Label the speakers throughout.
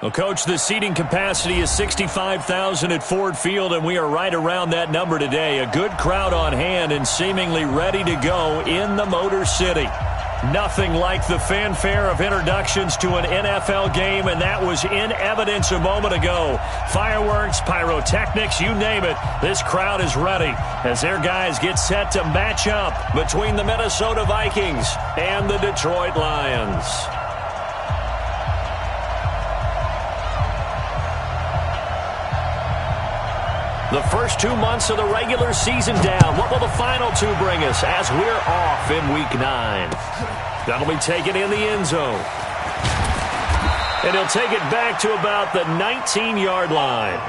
Speaker 1: Well, Coach, the seating capacity is 65,000 at Ford Field, and we are right around that number today. A good crowd on hand and seemingly ready to go in the Motor City. Nothing like the fanfare of introductions to an NFL game, and that was in evidence a moment ago. Fireworks, pyrotechnics, you name it. This crowd is ready as their guys get set to match up between the Minnesota Vikings and the Detroit Lions. The first 2 months of the regular season down. What will the final two bring us as we're off in Week 9? That'll be taken in the end zone. And he'll take it back to about the 19-yard line.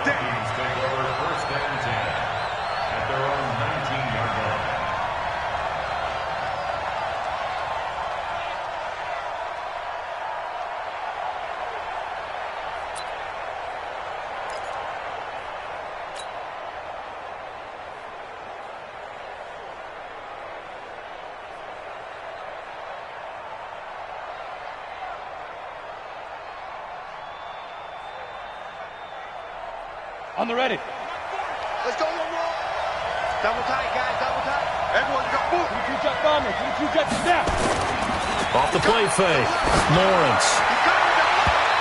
Speaker 2: On the ready.
Speaker 3: Let's go, one more. Double tight, guys, double tight. Everyone go, move.
Speaker 2: 22 jet bomber, 22 jet snap.
Speaker 1: Off the play fake, Lawrence.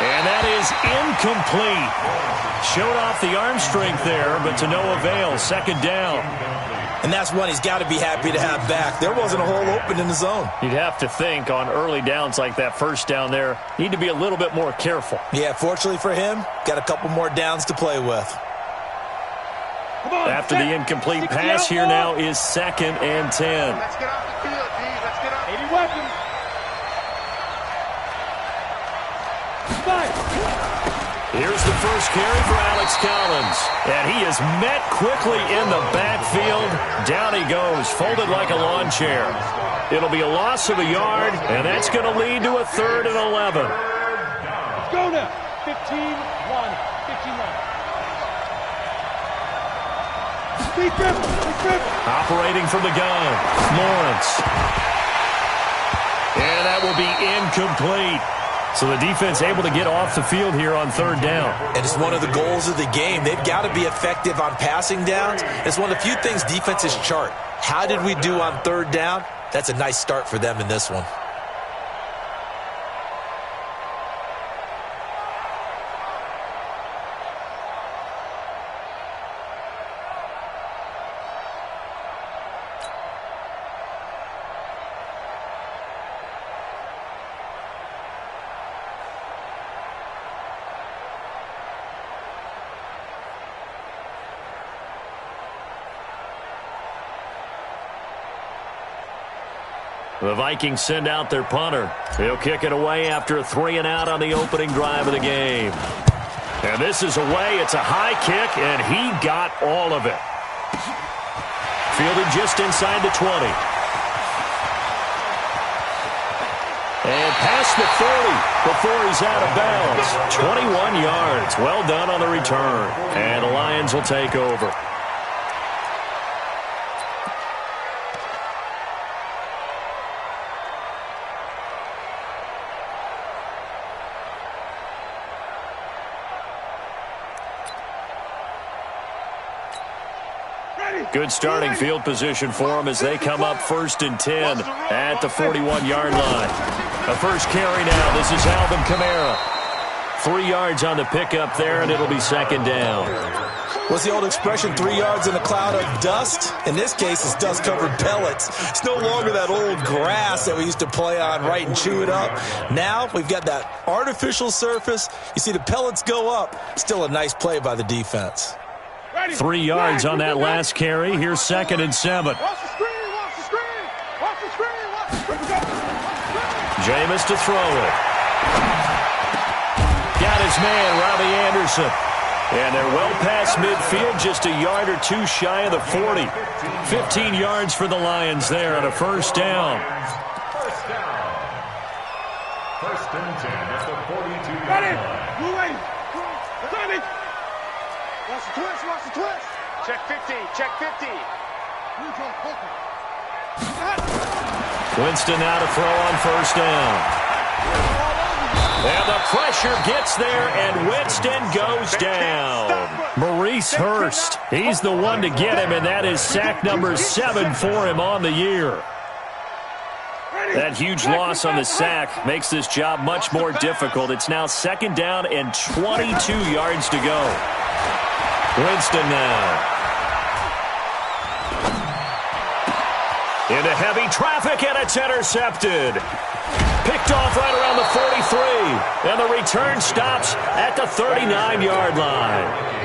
Speaker 1: And that is incomplete. Showed off the arm strength there, but to no avail. Second down.
Speaker 4: And that's one he's got to be happy to have back. There wasn't a hole open in the zone.
Speaker 1: You'd have to think on early downs like that first down there, need to be a little bit more careful.
Speaker 4: Yeah, fortunately for him, got a couple more downs to play with.
Speaker 1: After the incomplete pass, here now is 2nd and 10.
Speaker 3: Let's get off the field, G. Let's get off.
Speaker 2: 80 weapons.
Speaker 1: Here's the first carry for Alex Collins. And he is met quickly in the backfield. Down he goes, folded like a lawn chair. It'll be a loss of a yard, and that's going to lead to a 3rd and 11.
Speaker 2: Let's go now. 15-1. 15-1.
Speaker 1: Operating from the gun, Lawrence. And that will be incomplete. So the defense able to get off the field here on 3rd down.
Speaker 4: And it's one of the goals of the game. They've got to be effective on passing downs. It's one of the few things defenses chart. How did we do on 3rd down? That's a nice start for them in this one.
Speaker 1: The Vikings send out their punter. He'll kick it away after a 3-and-out on the opening drive of the game. And this is away. It's a high kick, and he got all of it. Fielded just inside the 20. And past the 30 before he's out of bounds. 21 yards. Well done on the return. And the Lions will take over. Good starting field position for them as they come up 1st and 10 at the 41-yard line. A first carry now. This is Alvin Kamara. 3 yards on the pickup there, and it'll be 2nd down.
Speaker 4: What's the old expression, 3 yards in a cloud of dust? In this case, it's dust-covered pellets. It's no longer that old grass that we used to play on, right, and chew it up. Now we've got that artificial surface. You see the pellets go up. Still a nice play by the defense.
Speaker 1: 3 yards on that last carry. Here's 2nd and 7.
Speaker 3: Watch the screen, watch the screen. Watch the screen, watch the screen.
Speaker 1: Jameis to throw it. Got his man, Robbie Anderson. And they're well past midfield, just a yard or two shy of the 40. 15 yards for the Lions there on a first down.
Speaker 5: First down. 1st and 10 at the 42-yard
Speaker 3: Ready.
Speaker 5: line.
Speaker 3: Blue wave. Ready. Watch the twist, watch the twist. Check 50, check 50.
Speaker 1: Winston now to throw on first down. And the pressure gets there, and Winston goes down. Maurice Hurst, he's the one to get him, and that is sack number 7 for him on the year. That huge loss on the sack makes this job much more difficult. It's now 2nd down and 22 yards to go. Winston now. Into heavy traffic, and it's intercepted. Picked off right around the 43, and the return stops at the 39-yard line.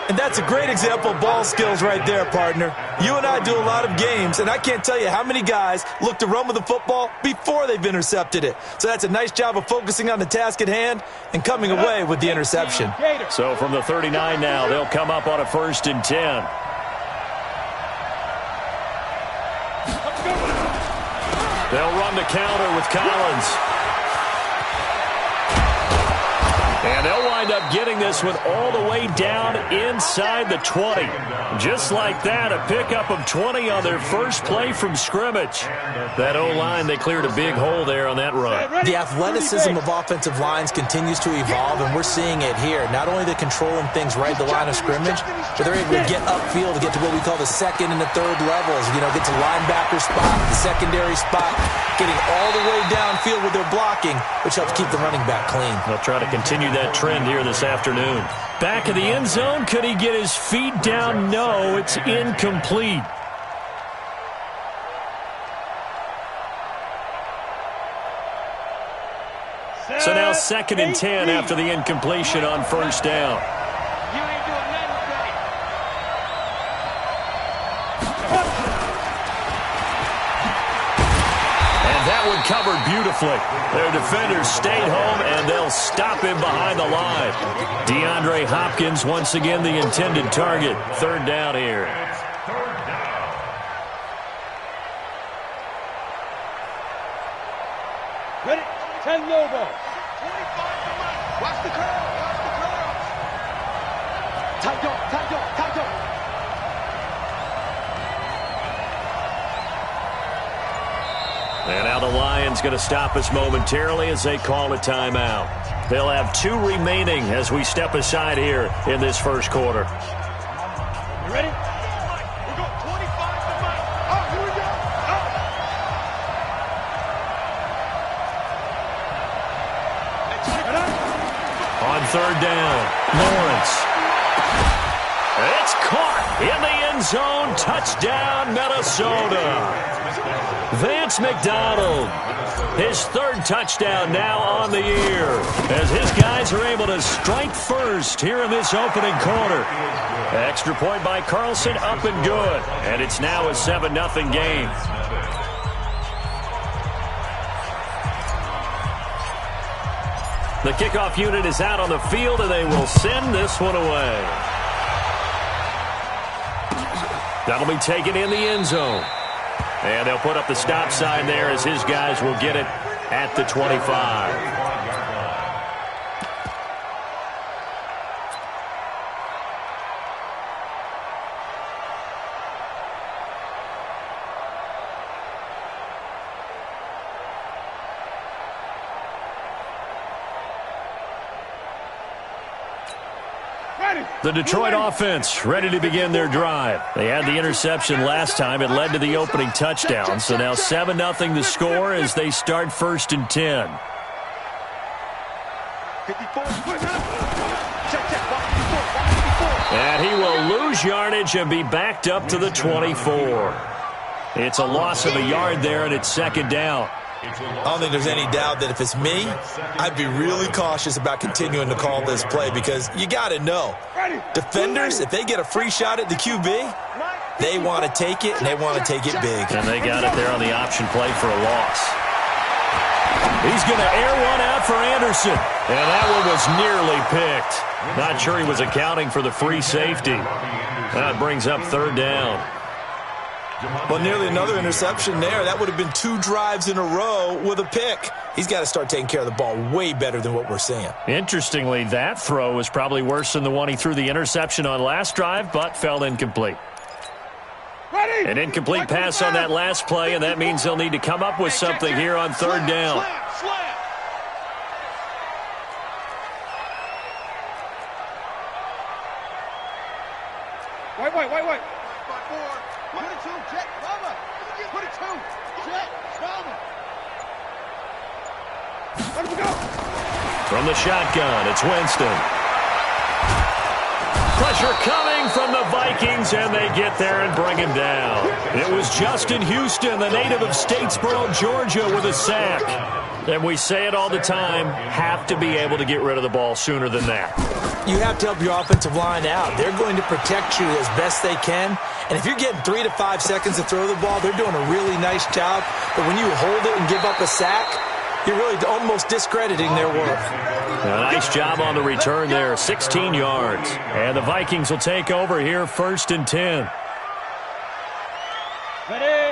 Speaker 4: And that's a great example of ball skills right there, partner. You and I do a lot of games, and I can't tell you how many guys look to run with the football before they've intercepted it. So that's a nice job of focusing on the task at hand and coming away with the interception.
Speaker 1: So from the 39 now, they'll come up on a 1st and 10. They'll run the counter with Collins. And they'll wind up getting this one all the way down inside the 20. Just like that, a pickup of 20 on their first play from scrimmage. That O-line, they cleared a big hole there on that run.
Speaker 4: The athleticism of offensive lines continues to evolve, and we're seeing it here. Not only they're controlling things right at the line of scrimmage, but they're able to get upfield to get to what we call the 2nd and the 3rd levels. You know, get to linebacker spot, the secondary spot, getting all the way downfield with their blocking, which helps keep the running back clean.
Speaker 1: They'll try to continue that trend here this afternoon. Back of the end zone. Could he get his feet down? No, it's incomplete. So now 2nd and 10 after the incompletion on 1st down. Covered beautifully. Their defenders stayed home, and they'll stop him behind the line. DeAndre Hopkins, once again, the intended target. 3rd down here.
Speaker 2: Ready? 10 low ball.
Speaker 3: 25. Watch the curl. Watch the curl. Tight dog. Tight dog. Tight dog.
Speaker 1: And now the Lions going to stop us momentarily as they call a timeout. They'll have 2 remaining as we step aside here in this 1st quarter.
Speaker 2: You ready?
Speaker 3: We go 25 to Mike. Oh, here we go.
Speaker 1: On 3rd down, Lawrence. It's caught in the end zone. Touchdown, Minnesota. Vance McDonald, his 3rd touchdown now on the year, as his guys are able to strike first here in this opening quarter. Extra point by Carlson, up and good, and it's now a 7-0 game. The kickoff unit is out on the field, and they will send this one away. That'll be taken in the end zone. And they'll put up the stop sign there as his guys will get it at the 25. The Detroit offense ready to begin their drive. They had the interception last time. It led to the opening touchdown. So now 7-0 the score as they start 1st and 10.
Speaker 3: 54.
Speaker 1: And he will lose yardage and be backed up to the 24. It's a loss of a yard there, and it's 2nd down.
Speaker 4: I don't think there's any doubt that if it's me, I'd be really cautious about continuing to call this play because you got to know, defenders, if they get a free shot at the QB, they want to take it, and they want to take it big.
Speaker 1: And they got it there on the option play for a loss. He's going to air one out for Anderson, and that one was nearly picked. Not sure he was accounting for the free safety. That brings up 3rd down.
Speaker 4: Well, nearly another interception there. That would have been 2 drives in a row with a pick. He's got to start taking care of the ball way better than what we're seeing.
Speaker 1: Interestingly, that throw was probably worse than the one he threw the interception on last drive, but fell incomplete. An incomplete pass on that last play, and that means they'll need to come up with something here on 3rd down.
Speaker 2: White.
Speaker 3: 5-4. 22, jet, bomber. 22, jet, bomber.
Speaker 2: Let him go.
Speaker 1: From the shotgun, it's Winston. Pressure coming from the Vikings, and they get there and bring him down. It was Justin Houston, the native of Statesboro, Georgia, with a sack. And we say it all the time, have to be able to get rid of the ball sooner than that.
Speaker 4: You have to help your offensive line out. They're going to protect you as best they can. And if you're getting 3 to 5 seconds to throw the ball, they're doing a really nice job. But when you hold it and give up a sack, you're really almost discrediting their work.
Speaker 1: A nice job on the return there, 16 yards. And the Vikings will take over here, 1st and 10.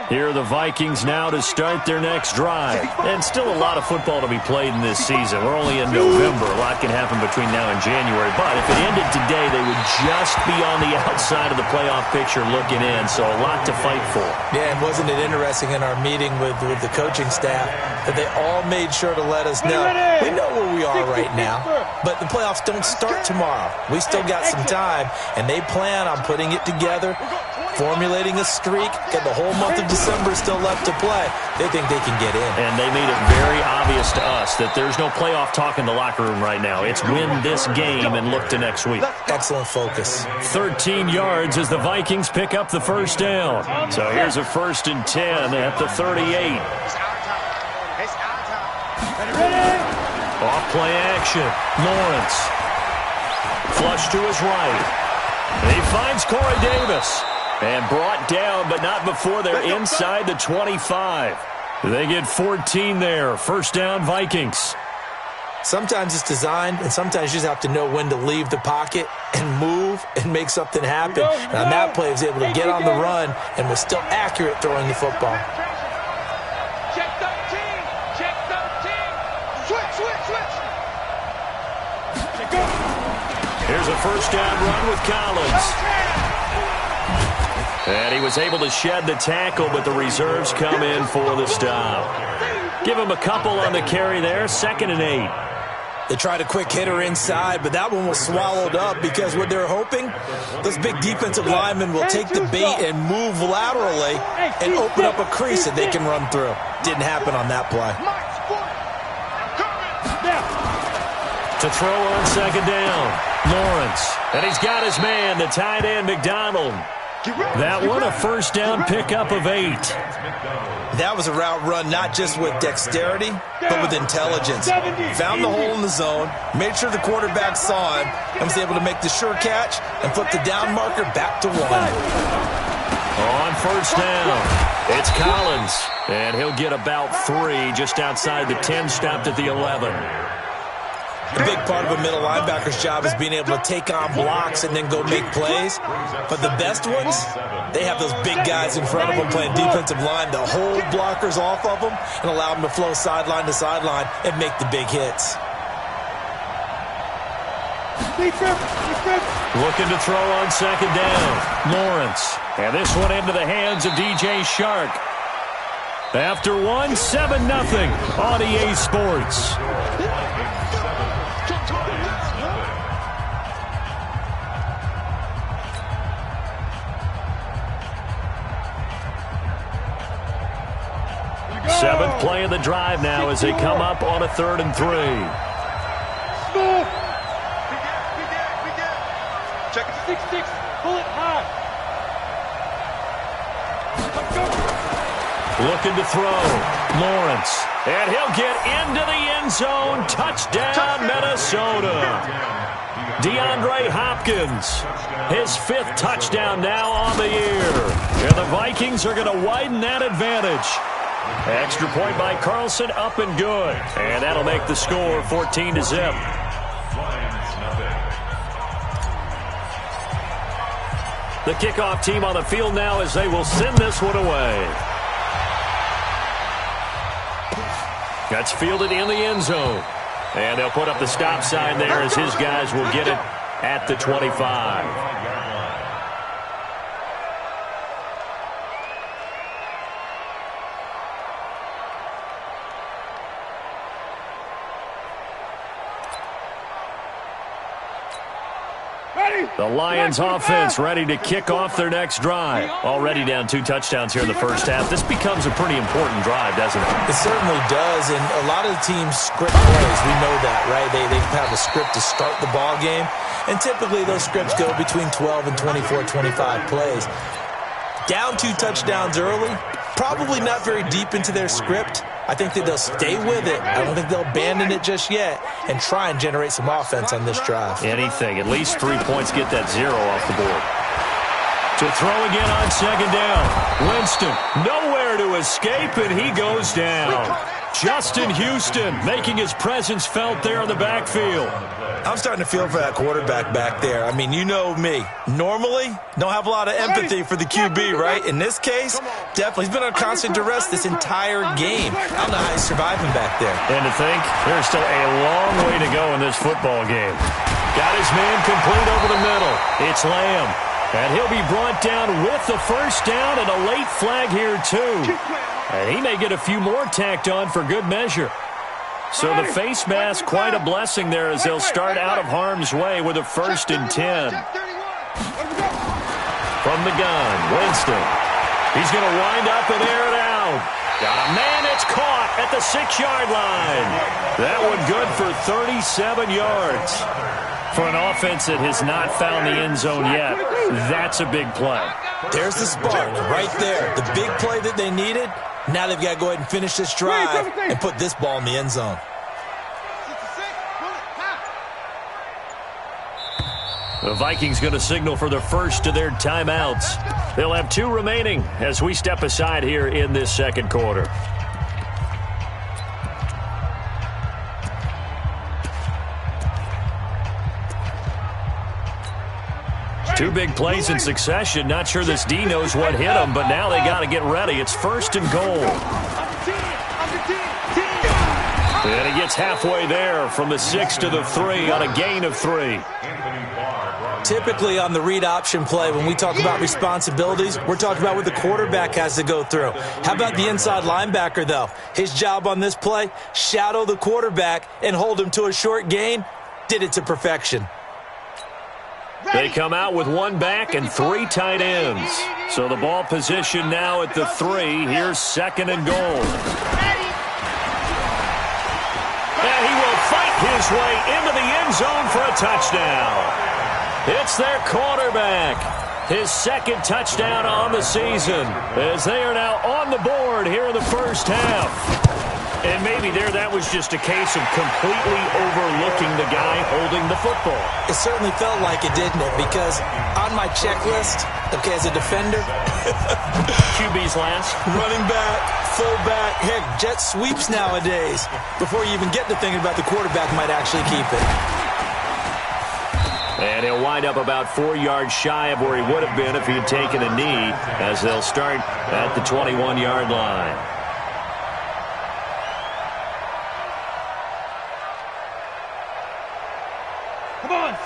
Speaker 1: Here are the Vikings now to start their next drive. And still a lot of football to be played in this season. We're only in November. A lot can happen between now and January. But if it ended today, they would just be on the outside of the playoff picture looking in. So a lot to fight for.
Speaker 4: Yeah, and wasn't it interesting in our meeting with the coaching staff that they all made sure to let us know. We know where we are right now, but the playoffs don't start tomorrow. We still got some time, and they plan on putting it together, formulating a streak, got the whole month of December still left to play. They think they can get in.
Speaker 1: And they made it very obvious to us that there's no playoff talk in the locker room right now. It's win this game and look to next week.
Speaker 4: Excellent focus.
Speaker 1: 13 yards as the Vikings pick up the first down. So here's a 1st and 10 at the 38. Off play action. Lawrence. Flush to his right. He finds Corey Davis. And brought down, but not before they're inside the 25. They get 14 there. 1st down, Vikings.
Speaker 4: Sometimes it's designed, and sometimes you just have to know when to leave the pocket and move and make something happen. And on that play, he was able to get on the run and was still accurate throwing the football.
Speaker 3: Check 13. Check 13. Switch.
Speaker 1: Here's a 1st down run with Collins. And he was able to shed the tackle, but the reserves come in for the stop. Give him a couple on the carry there, 2nd and 8.
Speaker 4: They tried a quick hitter inside, but that one was swallowed up because what they're hoping, those big defensive linemen will take the bait and move laterally and open up a crease that they can run through. Didn't happen on that play.
Speaker 1: To throw on 2nd down, Lawrence. And he's got his man, the tight end, McDonald. That one, a 1st down pickup of 8.
Speaker 4: That was a route run not just with dexterity, but with intelligence. Found the hole in the zone, made sure the quarterback saw him, and was able to make the sure catch and flip the down marker back to 1.
Speaker 1: On 1st down, it's Collins. And he'll get about 3 just outside the 10, stopped at the 11.
Speaker 4: A big part of a middle linebacker's job is being able to take on blocks and then go make plays. But the best ones, they have those big guys in front of them playing defensive line to hold blockers off of them and allow them to flow sideline to sideline and make the big hits.
Speaker 1: Looking to throw on 2nd down. Lawrence. And this one into the hands of DJ Shark. After 1, 7-0 on EA Sports. Seventh play of the drive now as they come up on a 3rd and 3.
Speaker 3: Check it.
Speaker 2: 6-6. Pull it high.
Speaker 1: Looking to throw. Lawrence. And he'll get into the end zone. Touchdown, Minnesota. DeAndre Hopkins. His 5th touchdown now on the year. And the Vikings are going to widen that advantage. Extra point by Carlson, up and good. And that'll make the score 14-0. The kickoff team on the field now as they will send this one away. That's fielded in the end zone. And they'll put up the stop sign there as his guys will get it at the 25. The Lions offense ready to kick off their next drive. Already down 2 touchdowns here in the first half. This becomes a pretty important drive, doesn't it?
Speaker 4: It certainly does, and a lot of the teams script plays. We know that, right? They have a script to start the ball game, and typically those scripts go between 12 and 24, 25 plays. Down 2 touchdowns early, probably not very deep into their script. I think that they'll stay with it. I don't think they'll abandon it just yet and try and generate some offense on this drive.
Speaker 1: Anything. At least 3 points, get that 0 off the board. To throw again on second down. Winston, nowhere to escape, and he goes down. Justin Houston making his presence felt there in the backfield.
Speaker 4: I'm starting to feel for that quarterback back there. I mean, you know me. Normally, don't have a lot of empathy for the QB, right? In this case, definitely. He's been on constant duress this entire game. I don't know how he's surviving back there.
Speaker 1: And to think, there's still a long way to go in this football game. Got his man complete over the middle. It's Lamb. And he'll be brought down with the first down and a late flag here, too. And he may get a few more tacked on for good measure. So the face mask, quite a blessing there as they'll start out of harm's way with a 1st and 10. From the gun, Winston. He's going to wind up and air it out. Got a man, it's caught at the 6-yard line. That one good for 37 yards. For an offense that has not found the end zone yet, that's a big play.
Speaker 4: There's the spark right there. The big play that they needed. Now they've got to go ahead and finish this drive and put this ball in the end zone.
Speaker 1: The Vikings going to signal for the first of their timeouts. They'll have 2 remaining as we step aside here in this second quarter. Two big plays in succession. Not sure this D knows what hit him, but now they got to get ready. It's 1st and goal. And he gets halfway there from the 6 to the 3 on a gain of 3.
Speaker 4: Typically on the read option play, when we talk about responsibilities, we're talking about what the quarterback has to go through. How about the inside linebacker, though? His job on this play, shadow the quarterback and hold him to a short gain. Did it to perfection.
Speaker 1: They come out with 1 back and 3 tight ends. So the ball position now at the 3. Here's 2nd and goal. And he will fight his way into the end zone for a touchdown. It's their quarterback. His 2nd touchdown on the season as they are now on the board here in the first half. And maybe that was just a case of completely overlooking the guy holding the football.
Speaker 4: It certainly felt like it, didn't it? Because on my checklist, okay, as a defender,
Speaker 1: QB's last.
Speaker 4: Running back, fullback, heck, jet sweeps nowadays. Before you even get to thinking about the quarterback might actually keep it.
Speaker 1: And he'll wind up about 4 yards shy of where he would have been if he had taken a knee as they'll start at the 21-yard line.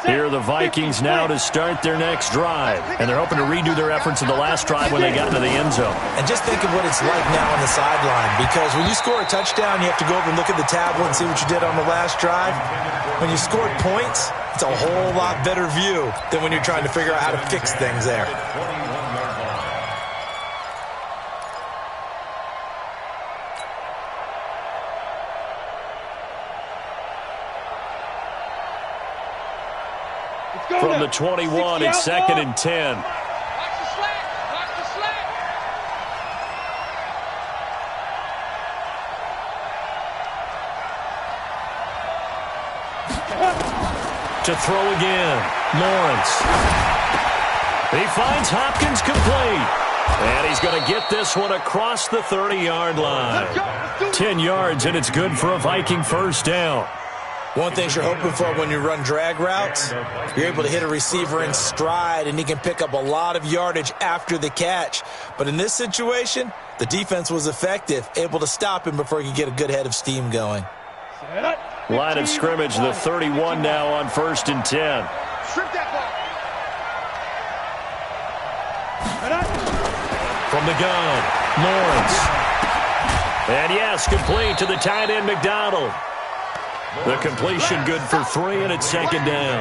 Speaker 1: Here are the Vikings now to start their next drive. And they're hoping to redo their efforts in the last drive when they got into the end zone.
Speaker 4: And just think of what it's like now on the sideline. Because when you score a touchdown, you have to go over and look at the tablet and see what you did on the last drive. When you scored points, it's a whole lot better view than when you're trying to figure out how to fix things there.
Speaker 1: From the 21, it's 2nd and 10.
Speaker 3: Watch the slant. Watch the slant.
Speaker 1: To throw again, Lawrence. He finds Hopkins complete. And he's going to get this one across the 30-yard line. 10 yards, and it's good for a Viking first down.
Speaker 4: One thing you're hoping for when you run drag routes, you're able to hit a receiver in stride, and he can pick up a lot of yardage after the catch. But in this situation, the defense was effective, able to stop him before he could get a good head of steam going.
Speaker 1: Line of scrimmage, the 31 now on 1st and 10.
Speaker 3: Strip that ball.
Speaker 1: From the gun, Lawrence. And yes, complete to the tight end, McDonald. The completion good for 3, and it's second down.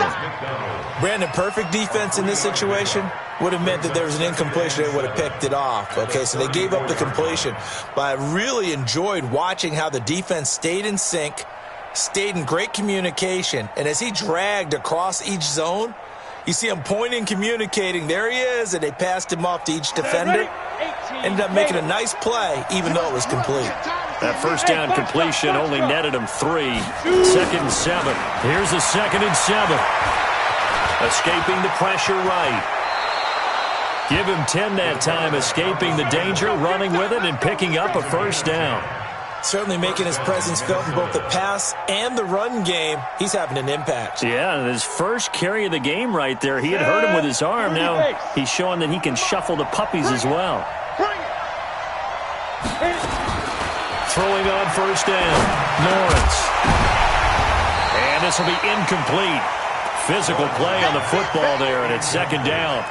Speaker 4: Brandon, perfect defense in this situation would have meant that there was an incompletion. They would have picked it off. Okay, so they gave up the completion. But I really enjoyed watching how the defense stayed in sync, stayed in great communication, and as he dragged across each zone, you see him pointing, communicating. There he is, and they passed him off to each defender. Ended up making a nice play, even though it was complete.
Speaker 1: That first down completion only netted him 3. Second and 7. Here's a second and 7. Escaping the pressure right. Give him 10 that time, escaping the danger, running with it, and picking up a first down.
Speaker 4: Certainly making his presence felt in both the pass and the run game. He's having an impact.
Speaker 1: Yeah, his first carry of the game right there. He had hurt him with his arm. Now he's showing that he can shuffle the puppies as well. Throwing on first down, Lawrence. And this will be incomplete. Physical play on the football there, and it's second down.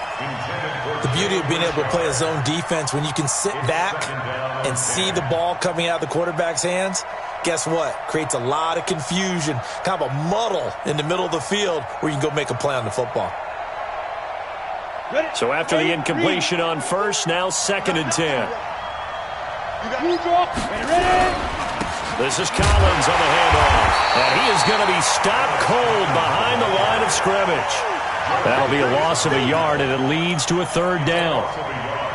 Speaker 4: The beauty of being able to play a zone defense, when you can sit back and see the ball coming out of the quarterback's hands, guess what? Creates a lot of confusion, kind of a muddle in the middle of the field where you can go make a play on the football.
Speaker 1: So after the incompletion on first, now second and 10. This is Collins on the handoff, and he is going to be stopped cold behind the line of scrimmage. That'll be a loss of a yard, and it leads to a third down.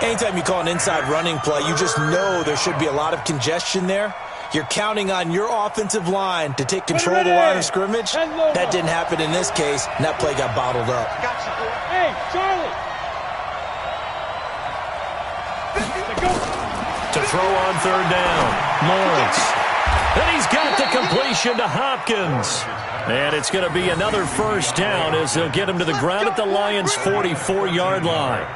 Speaker 4: Anytime you call an inside running play, you just know there should be a lot of congestion there. You're counting on your offensive line to take control of the line of scrimmage. That didn't happen in this case, and that play got bottled up.
Speaker 2: Hey, Charlie!
Speaker 1: To throw on third down, Lawrence. And he's got the completion to Hopkins. And it's going to be another first down as they'll get him to the ground at the Lions' 44-yard line.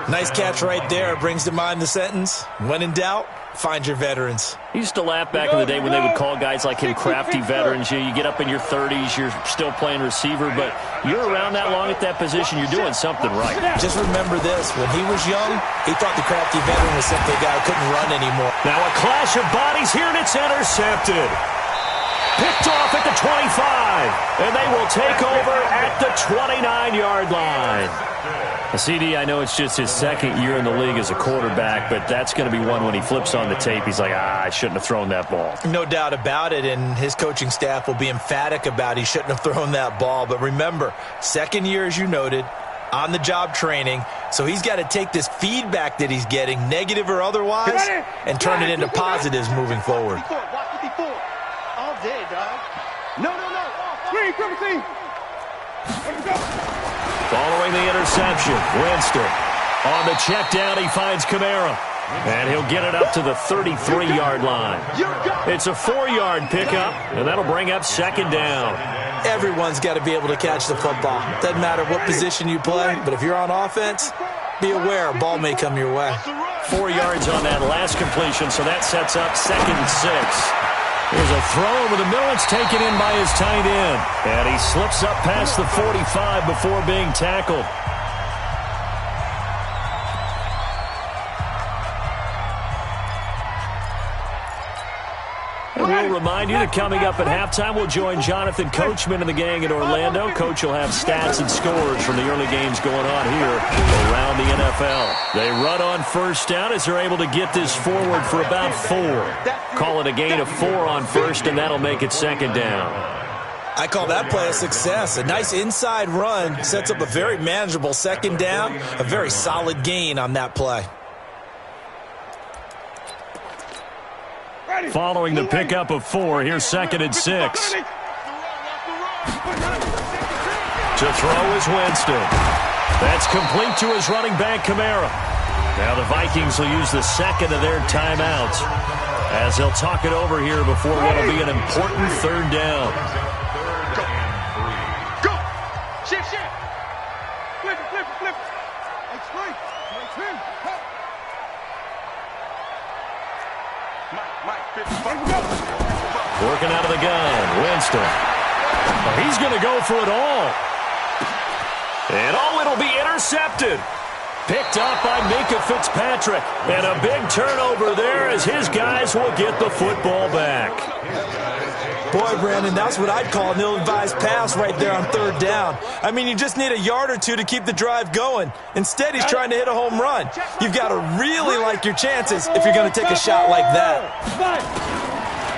Speaker 4: Nice catch right there. Brings to mind the sentence, when in doubt, find your veterans.
Speaker 1: I used to laugh back in the day when they would call guys like him crafty veterans. You get up in your 30s, you're still playing receiver, but you're around that long at that position, you're doing something right.
Speaker 4: Just remember this, when he was young, he thought the crafty veteran was simply a guy who couldn't run anymore.
Speaker 1: Now a clash of bodies here, and it's intercepted. Picked off at the 25, and they will take over at the 29-yard line. CD, I know it's just his second year in the league as a quarterback, but that's going to be one when he flips on the tape. He's like, I shouldn't have thrown that ball.
Speaker 4: No doubt about it, and his coaching staff will be emphatic about he shouldn't have thrown that ball. But remember, second year, as you noted, on-the-job training, so he's got to take this feedback that he's getting, negative or otherwise, and turn it into positives moving forward.
Speaker 3: Watch 54. All day, dog. No.
Speaker 2: Screen, triple team. Let's go.
Speaker 1: Following the interception, Winston. On the check down, he finds Kamara. And he'll get it up to the 33-yard line. It's a 4-yard pickup, and that'll bring up second down.
Speaker 4: Everyone's got to be able to catch the football. Doesn't matter what position you play, but if you're on offense, be aware a ball may come your way.
Speaker 1: 4 yards on that last completion, so that sets up second and 6. There's a throw over the middle. It's taken in by his tight end. And he slips up past the 45 before being tackled. And we'll remind you that coming up at halftime, we'll join Jonathan Coachman and the gang in Orlando. Coach will have stats and scores from the early games going on here around the NFL. They run on first down as they're able to get this forward for about 4. Call it a gain of 4 on first, and that'll make it second down.
Speaker 4: I call that play a success. A nice inside run sets up a very manageable second down, a very solid gain on that play.
Speaker 1: Following the pickup of 4, here's second and 6. To throw is Winston. That's complete to his running back, Kamara. Now the Vikings will use the second of their timeouts as they'll talk it over here before what will be an important third down.
Speaker 3: Go! Shift! Flip it! Explain!
Speaker 1: Working out of the gun, Winston. He's going to go for it all. And it'll be intercepted. Picked up by Minka Fitzpatrick. And a big turnover there as his guys will get the football back.
Speaker 4: Boy, Brandon, that's what I'd call an ill-advised pass right there on third down. I mean, you just need a yard or two to keep the drive going. Instead, he's trying to hit a home run. You've got to really like your chances if you're going to take a shot like that.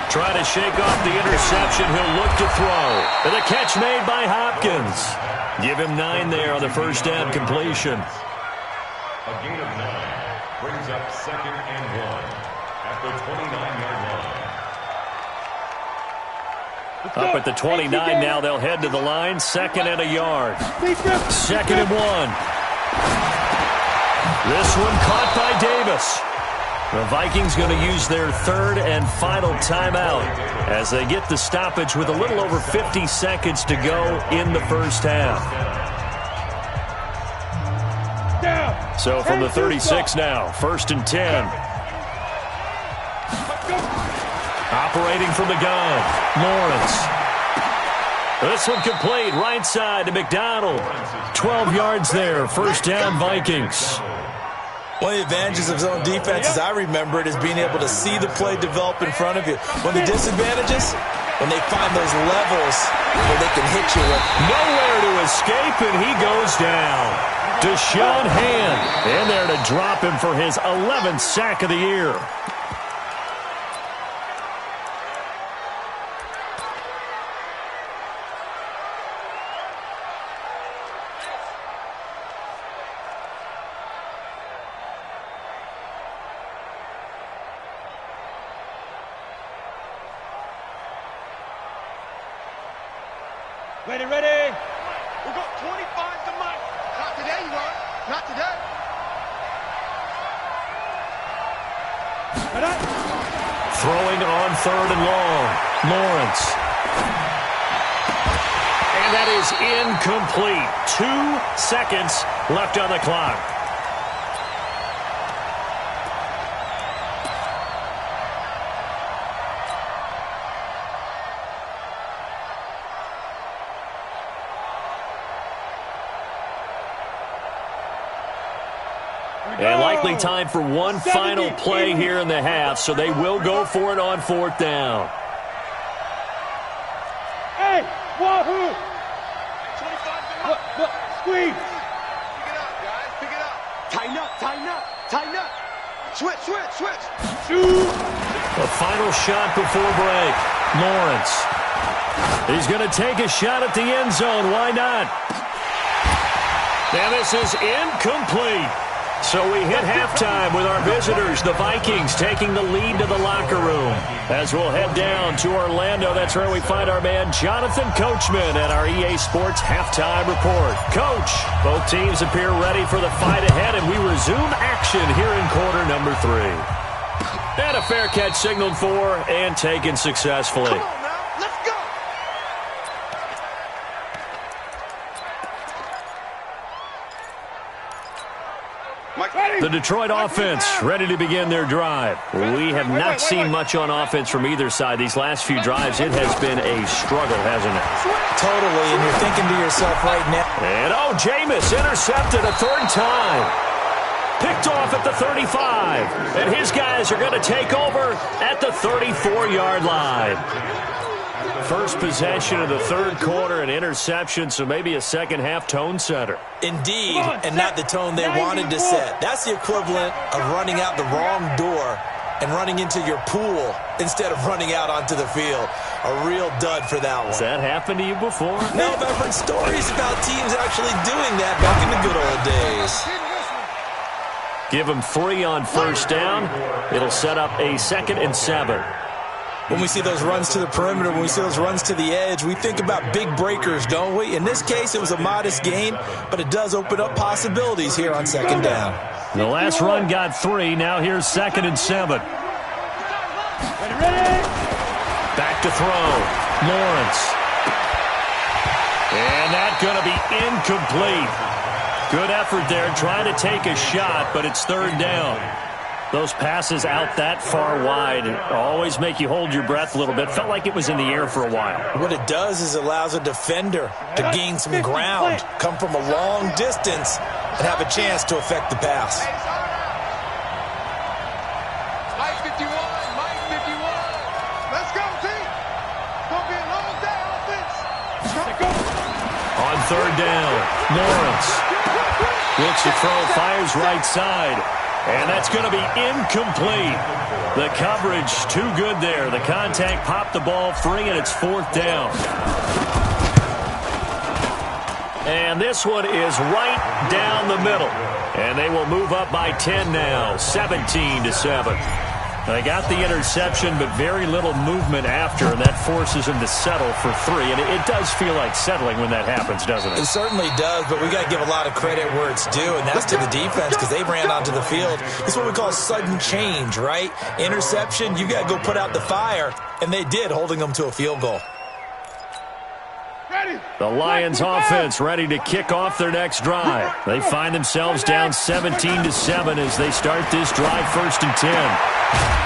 Speaker 1: Trying to shake off the interception. He'll look to throw. And the catch made by Hopkins. Give him 9 there on the first down completion.
Speaker 5: A gain of 9 brings up 2nd and 1 at the 29-yard line.
Speaker 1: Up at the 29 now, they'll head to the line. 2nd and a yard. 2nd and 1. This one caught by Davis. The Vikings going to use their 3rd and final timeout as they get the stoppage with a little over 50 seconds to go in the first half. So from the 36 now, 1st and 10. Operating from the gun, Lawrence. This one complete, right side to McDonald. 12 yards there, first down Vikings.
Speaker 4: One of the advantages of zone defense, as I remember it, is being able to see the play develop in front of you. One of the disadvantages, when they find those levels where they can hit you with.
Speaker 1: Nowhere to escape, and he goes down. Deshaun Hand in there to drop him for his 11th sack of the year.
Speaker 2: Ready, ready.
Speaker 3: We got 25 to Mike. Not today, you are. Not today.
Speaker 1: Throwing on 3rd and long. Lawrence. And that is incomplete. 2 seconds left on the clock. And likely time for one final play here in the half, so they will go for it on 4th down.
Speaker 2: Hey, wahoo!
Speaker 3: 25 to Mike.
Speaker 2: Squeeze.
Speaker 3: Pick it up, guys. Pick it up. Tighten up, tighten up, tighten up. Switch, switch, switch.
Speaker 1: The final shot before break. Lawrence. He's going to take a shot at the end zone. Why not? And this is incomplete. So we hit halftime with our visitors, the Vikings, taking the lead to the locker room. As we'll head down to Orlando, that's where we find our man Jonathan Coachman at our EA Sports Halftime Report. Coach, both teams appear ready for the fight ahead, and we resume action here in quarter number 3. And a fair catch signaled for and taken successfully.
Speaker 3: Come on now, let's go.
Speaker 1: The Detroit offense ready to begin their drive. We have not seen much on offense from either side. These last few drives, it has been a struggle, hasn't it?
Speaker 4: Totally, and you're thinking to yourself right now.
Speaker 1: And Jameis intercepted a 3rd time. Picked off at the 35. And his guys are going to take over at the 34-yard line. First possession of the 3rd quarter, an interception, so maybe a second-half tone setter.
Speaker 4: Indeed, and not the tone they wanted to set. That's the equivalent of running out the wrong door and running into your pool instead of running out onto the field. A real dud for that one.
Speaker 1: Has that happened to you before?
Speaker 4: No, but I've heard stories about teams actually doing that back in the good old days.
Speaker 1: Give them 3 on first down. It'll set up a 2nd and 7.
Speaker 4: When we see those runs to the perimeter, when we see those runs to the edge, we think about big breakers, don't we? In this case, it was a modest gain, but it does open up possibilities here on 2nd down.
Speaker 1: The last run got 3. Now here's 2nd and 7. Back to throw. Lawrence. And that's going to be incomplete. Good effort there trying to take a shot, but it's 3rd down. Those passes out that far wide always make you hold your breath a little bit. Felt like it was in the air for a while.
Speaker 4: What it does is it allows a defender to gain some ground, come from a long distance, and have a chance to affect the pass.
Speaker 3: Mike 51, Mike 51.
Speaker 2: Let's go, team. It's going to be a long day, offense. Let's go.
Speaker 1: On third down, Lawrence looks to throw, fires right side. And that's going to be incomplete. The coverage too good there. The contact popped the ball free, and it's fourth down. And this one is right down the middle. And they will move up by 10 now, 17-7. They got the interception, but very little movement after, and that forces them to settle for 3. And it does feel like settling when that happens, doesn't it?
Speaker 4: It certainly does, but we got to give a lot of credit where it's due, and that's to the defense because they ran onto the field. It's what we call sudden change, right? Interception, you got to go put out the fire, and they did, holding them to a field goal.
Speaker 1: The Lions offense ready to kick off their next drive. They find themselves down 17-7 as they start this drive, 1st and 10.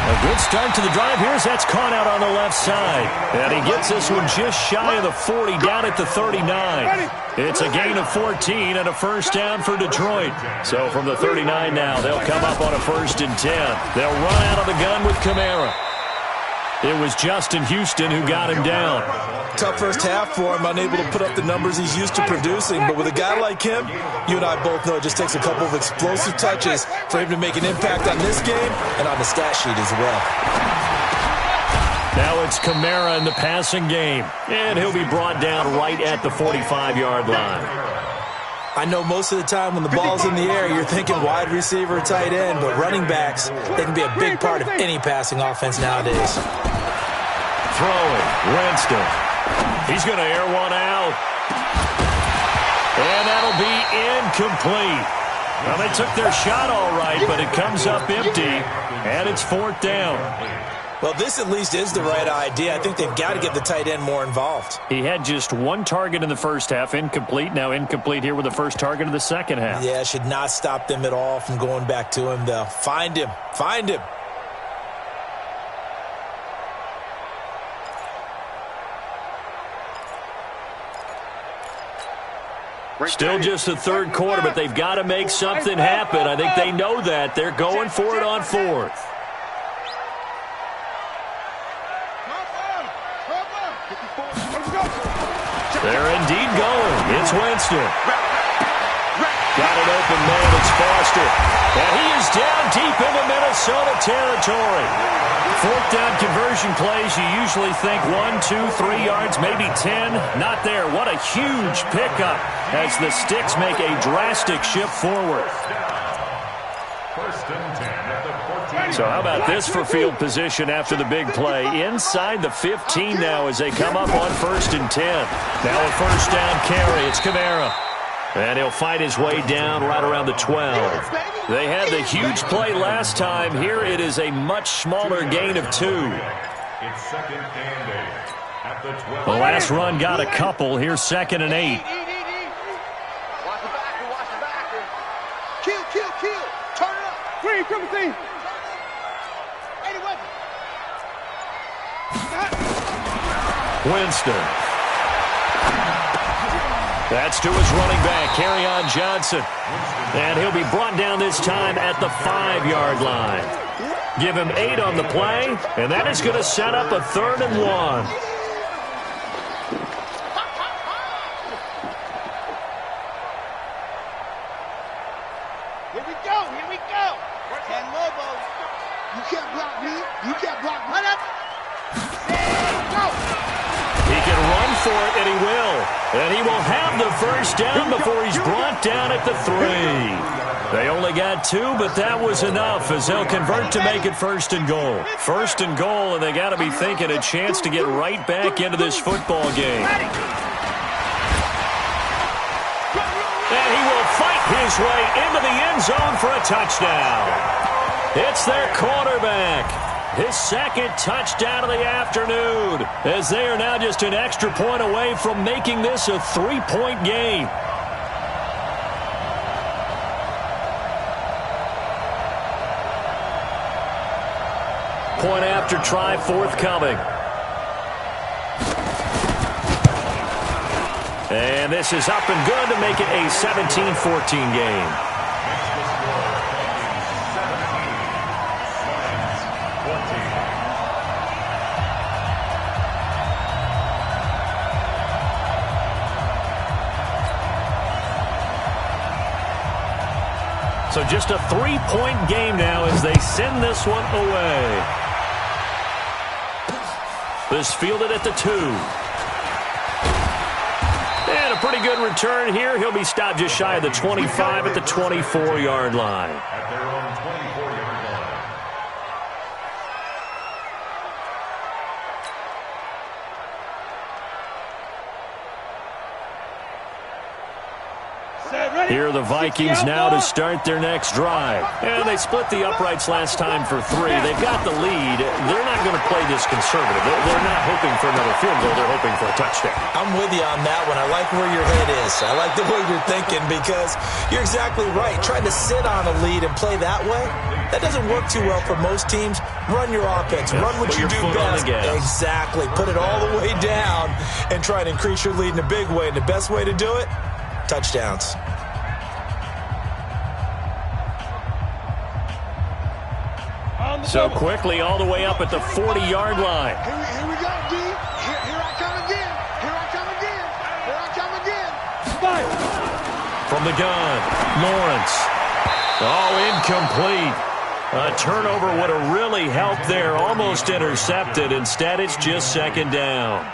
Speaker 1: A good start to the drive. Here's that's caught out on the left side. And he gets this one just shy of the 40, down at the 39. It's a gain of 14 and a first down for Detroit. So from the 39 now, they'll come up on a 1st and 10. They'll run out of the gun with Kamara. It was Justin Houston who got him down.
Speaker 4: Tough first half for him, unable to put up the numbers he's used to producing. But with a guy like him, you and I both know it just takes a couple of explosive touches for him to make an impact on this game and on the stat sheet as well.
Speaker 1: Now it's Kamara in the passing game. And he'll be brought down right at the 45-yard line.
Speaker 4: I know most of the time when the ball's in the air, you're thinking wide receiver, tight end, but running backs, they can be a big part of any passing offense nowadays.
Speaker 1: Throwing, Winston. He's going to air one out. And that'll be incomplete. Well, they took their shot all right, but it comes up empty, and it's 4th down.
Speaker 4: Well, this at least is the right idea. I think they've got to get the tight end more involved.
Speaker 1: He had just 1 target in the first half, incomplete. Now incomplete here with the first target of the second half.
Speaker 4: Yeah, should not stop them at all from going back to him, though. Find him. Find him.
Speaker 1: Still just the third quarter, but they've got to make something happen. I think they know that. They're going for it on 4th. They're indeed going. It's Winston. Got an open man. It's Foster. And he is down deep into Minnesota territory. 4th down conversion plays, you usually think 1, 2, 3 yards, maybe 10. Not there. What a huge pickup as the Sticks make a drastic shift forward.
Speaker 5: 1st and 10 at the 14.
Speaker 1: So how about this for field position after the big play? Inside the 15 now as they come up on 1st and 10. Now a first down carry. It's Kamara. And he'll fight his way down right around the 12. They had the huge play last time. Here it is a much smaller gain of 2.
Speaker 5: It's 2nd and 8 at the 12.
Speaker 1: The last run got a couple. Here's 2nd and 8.
Speaker 3: Watch the backer, watch the backer. Kill, kill, kill. Turn it up.
Speaker 2: Green, Timothy.
Speaker 3: 81.
Speaker 1: Winston. That's to his running back, Kerryon Johnson. And he'll be brought down this time at the 5-yard line. Give him 8 on the play, and that is going to set up a 3rd and 1.
Speaker 3: Here we go, here we go. And Lobo, you can't block me. You can't block me. Run up. Go.
Speaker 1: He can run for it, and he will. And he will have the first down before he's brought down at the 3. They only got 2, but that was enough as they'll convert to make it 1st and goal. 1st and goal, and they got to be thinking a chance to get right back into this football game. And he will fight his way into the end zone for a touchdown. It's their quarterback. His 2nd touchdown of the afternoon, as they are now just an extra point away from making this a 3-point game. Point after try forthcoming. And this is up and good to make it a 17-14 game. So just a 3-point game now as they send this one away. This fielded at the 2. And a pretty good return here. He'll be stopped just shy of the 25 at the 24-yard line.
Speaker 5: At their own 24-yard line.
Speaker 1: Here are the Vikings now to start their next drive. And they split the uprights last time for 3. They've got the lead. They're not going to play this conservative. They're not hoping for another field goal. They're hoping for a touchdown.
Speaker 4: I'm with you on that one. I like where your head is. I like the way you're thinking because you're exactly right. Trying to sit on a lead and play that way, that doesn't work too well for most teams. Run your offense. Run what you do best. Exactly. Put it all the way down and try to increase your lead in a big way. And the best way to do it, touchdowns.
Speaker 1: So quickly all the way up at the 40-yard line.
Speaker 2: Here we go, D. Here I come again. Here I come again. Here I come again. Fire.
Speaker 1: From the gun, Lawrence. Oh, incomplete. A turnover would have really helped there. Almost intercepted. Instead, it's just second down.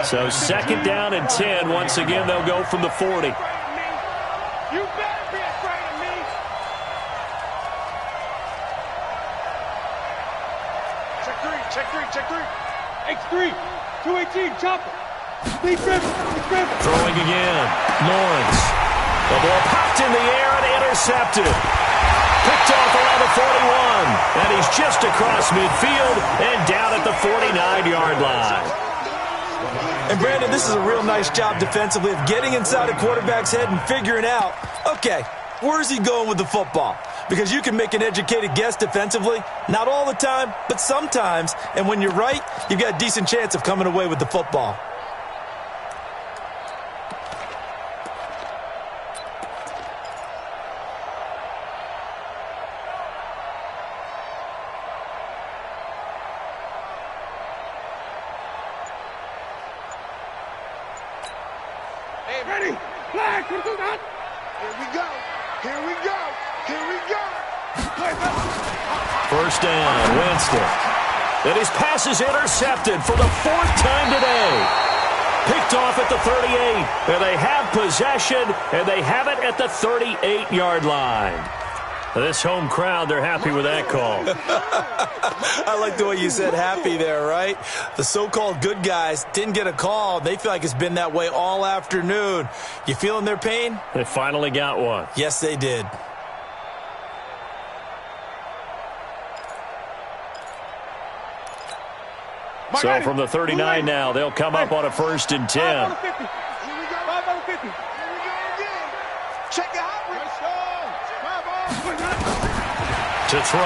Speaker 1: So second down and 10. Once again, they'll go from the 40.
Speaker 2: You better be afraid of me. Check three. X3. 218, chopper. Speed driven.
Speaker 1: Throwing again. Lawrence. The ball popped in the air and intercepted. Picked off around the 41. And he's just across midfield and down at the 49-yard line.
Speaker 4: And Brandon, this is a real nice job defensively of getting inside a quarterback's head and figuring out, okay, where's he going with the football? Because you can make an educated guess defensively. Not all the time, but sometimes. And when you're right, you've got a decent chance of coming away with the football.
Speaker 2: Hey, ready? Flag. Here we go.
Speaker 1: First down, Winston. And his pass is intercepted for the 4th time today. Picked off at the 38. And they have possession, and they have it at the 38-yard line. This home crowd, they're happy with that call.
Speaker 4: I like the way you said happy there, right? The so-called good guys didn't get a call. They feel like it's been that way all afternoon. You feeling their pain?
Speaker 1: They finally got one.
Speaker 4: Yes, they did.
Speaker 1: So from the 39 now, they'll come up on a 1st and 10.
Speaker 2: Here we go. 550. Here we go again. Check it out.
Speaker 1: To throw,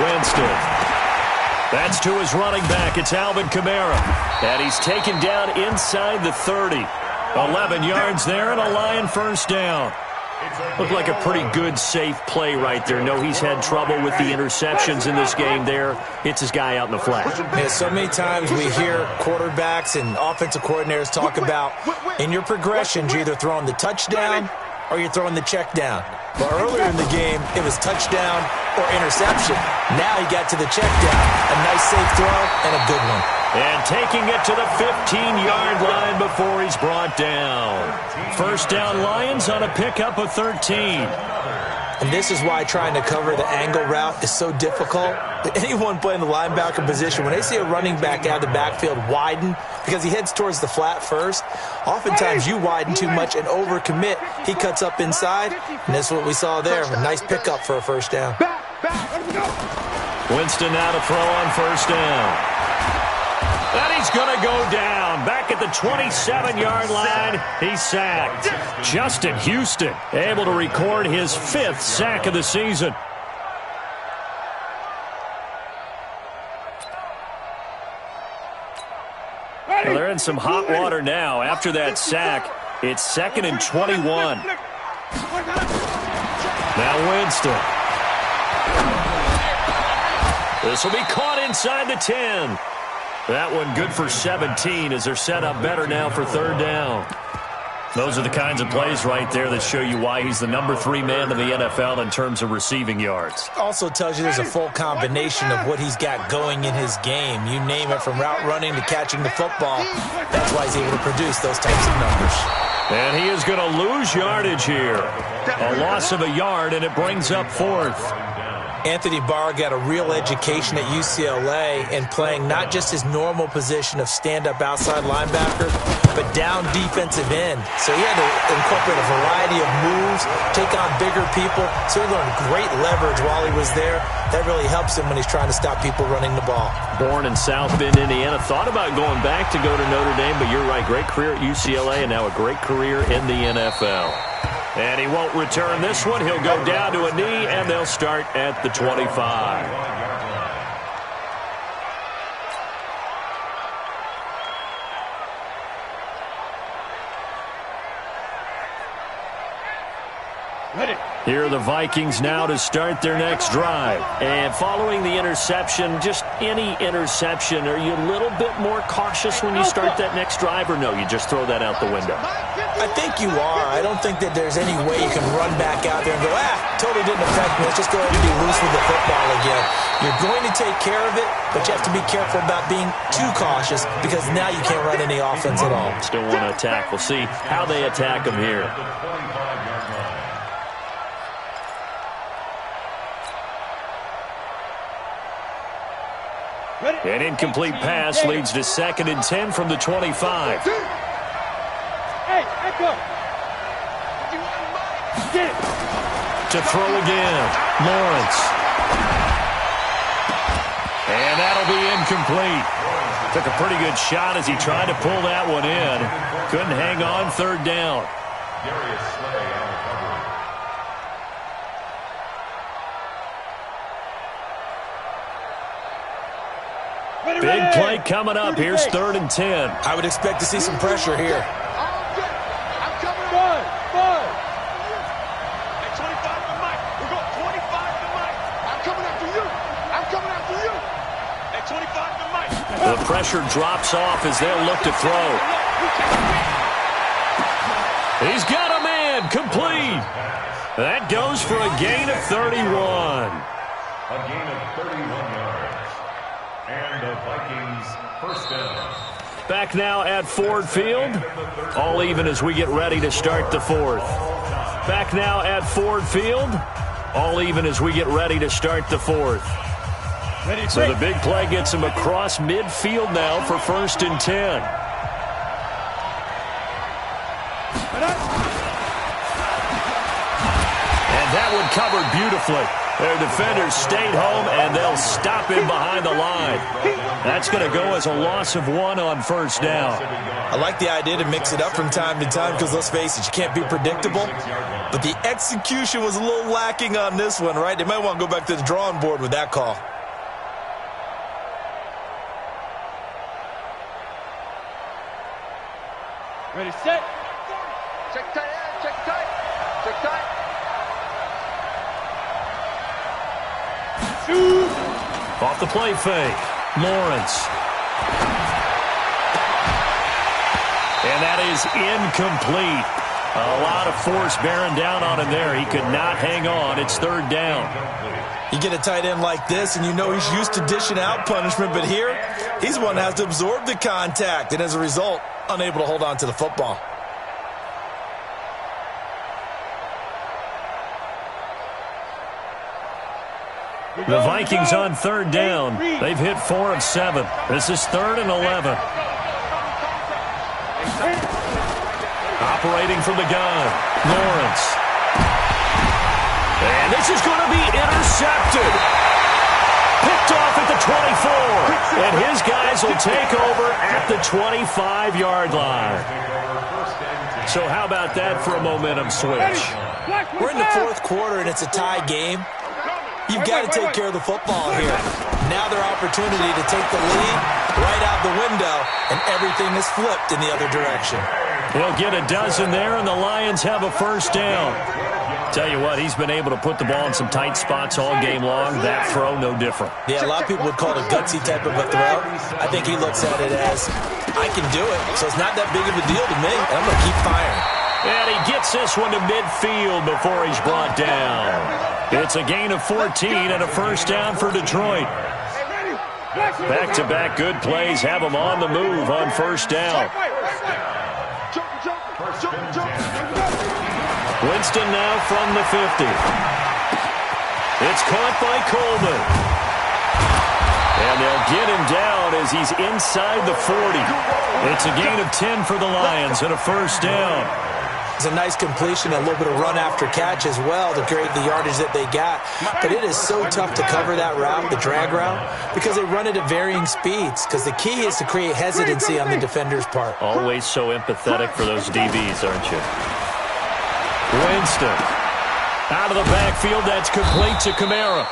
Speaker 1: Winston. That's to his running back. It's Alvin Kamara. And he's taken down inside the 30. 11 yards there and a Lion first down. Looked like a pretty good, safe play right there. No, he's had trouble with the interceptions in this game there. It's his guy out in the flat.
Speaker 4: Yeah, so many times we hear quarterbacks and offensive coordinators talk about in your progressions, you're either throwing the touchdown or you're throwing the check down. But earlier in the game, it was touchdown or interception. Now he got to the check down. A nice safe throw and a good one.
Speaker 1: And taking it to the 15-yard line before he's brought down. First down, Lions on a pickup of 13.
Speaker 4: And this is why trying to cover the angle route is so difficult. Anyone playing the linebacker position, when they see a running back out of the backfield widen because he heads towards the flat first, oftentimes you widen too much and overcommit. He cuts up inside, and that's what we saw there. A nice pickup for a first down.
Speaker 1: Winston now to throw on first down. And he's going to go down. Back at the 27-yard line, he's sacked. Justin Houston able to record his 5th sack of the season. some hot water now. After that sack, it's 2nd and 21. Now Winston. This will be caught inside the 10. That one good for 17 as they're set up better now for 3rd down. Those are the kinds of plays right there that show you why he's the number 3 man in the NFL in terms of receiving yards.
Speaker 4: Also tells you there's a full combination of what he's got going in his game. You name it, from route running to catching the football. That's why he's able to produce those types of numbers.
Speaker 1: And he is going to lose yardage here. A loss of a yard, and it brings up 4th.
Speaker 4: Anthony Barr got a real education at UCLA in playing not just his normal position of stand-up outside linebacker, but down defensive end. So he had to incorporate a variety of moves, take on bigger people. So he learned great leverage while he was there. That really helps him when he's trying to stop people running the ball.
Speaker 1: Born in South Bend, Indiana. Thought about going back to go to Notre Dame, but you're right. Great career at UCLA and now a great career in the NFL. And he won't return this one. He'll go down to a knee, and they'll start at the 25. Here are the Vikings now to start their next drive. And following the interception, just any interception, are you a little bit more cautious when you start that next drive, or no, you just throw that out the window?
Speaker 4: I think you are. I don't think that there's any way you can run back out there and go, totally didn't affect me. Let's just go ahead and be loose with the football again. You're going to take care of it, but you have to be careful about being too cautious because now you can't run any offense at all.
Speaker 1: Still want to attack. We'll see how they attack him here. An incomplete pass leads to 2nd and 10 from the 25. To throw again, Lawrence. And that'll be incomplete. Took a pretty good shot as he tried to pull that one in. Couldn't hang on 3rd down. Big play coming up. Here's 3rd and 10.
Speaker 4: I would expect to see some pressure here.
Speaker 2: I'm coming up. At 25 to Mike. We're going 25 to Mike. I'm coming after you. I'm coming after you. At 25 to Mike.
Speaker 1: The pressure drops off as they'll look to throw. He's got a man. Complete. That goes for a gain of 31.
Speaker 5: A gain of 31 yards. And the Vikings first down.
Speaker 1: Back now at Ford Field. All even as we get ready to start the 4th. Back now at Ford Field. All even as we get ready to start the 4th. So the big play gets him across midfield now for 1st and 10. And that one covered beautifully. Their defenders stayed home, and they'll stop him behind the line. That's going to go as a loss of 1 on 1st down.
Speaker 4: I like the idea to mix it up from time to time because, let's face it, you can't be predictable. But the execution was a little lacking on this one, right? They might want to go back to the drawing board with that call.
Speaker 2: Ready, set. Check tight, check tight, check tight. Shoot.
Speaker 1: Off the play fake, Lawrence. And that is incomplete. A lot of force bearing down on him there. He could not hang on. It's 3rd down.
Speaker 4: You get a tight end like this, and you know he's used to dishing out punishment, but here, he's the one that has to absorb the contact, and as a result, unable to hold on to the football.
Speaker 1: The Vikings on 3rd down. They've hit 4 of 7. This is 3rd and 11. Operating from the gun, Lawrence. And this is going to be intercepted. Picked off at the 24. And his guys will take over at the 25-yard line. So how about that for a momentum switch?
Speaker 4: We're in the 4th quarter, and it's a tie game. You've got to take care of the football here. Now their opportunity to take the lead right out the window, and everything is flipped in the other direction.
Speaker 1: He'll get a dozen there, and the Lions have a first down. Tell you what, he's been able to put the ball in some tight spots all game long. That throw, no different.
Speaker 4: Yeah, a lot of people would call it a gutsy type of a throw. I think he looks at it as, I can do it, so it's not that big of a deal to me, and I'm going to keep firing.
Speaker 1: And he gets this one to midfield before he's brought down. It's a gain of 14 and a first down for Detroit. Back-to-back good plays have them on the move on first down. Winston now from the 50. It's caught by Coleman. And they'll get him down as he's inside the 40. It's a gain of 10 for the Lions and a first down.
Speaker 4: It's a nice completion, a little bit of run after catch as well to create the yardage that they got. But it is so tough to cover that route, the drag route, because they run it at varying speeds. Because the key is to create hesitancy on the defender's part.
Speaker 1: Always so empathetic for those DBs, aren't you? Winston. Out of the backfield, that's complete to Kamara.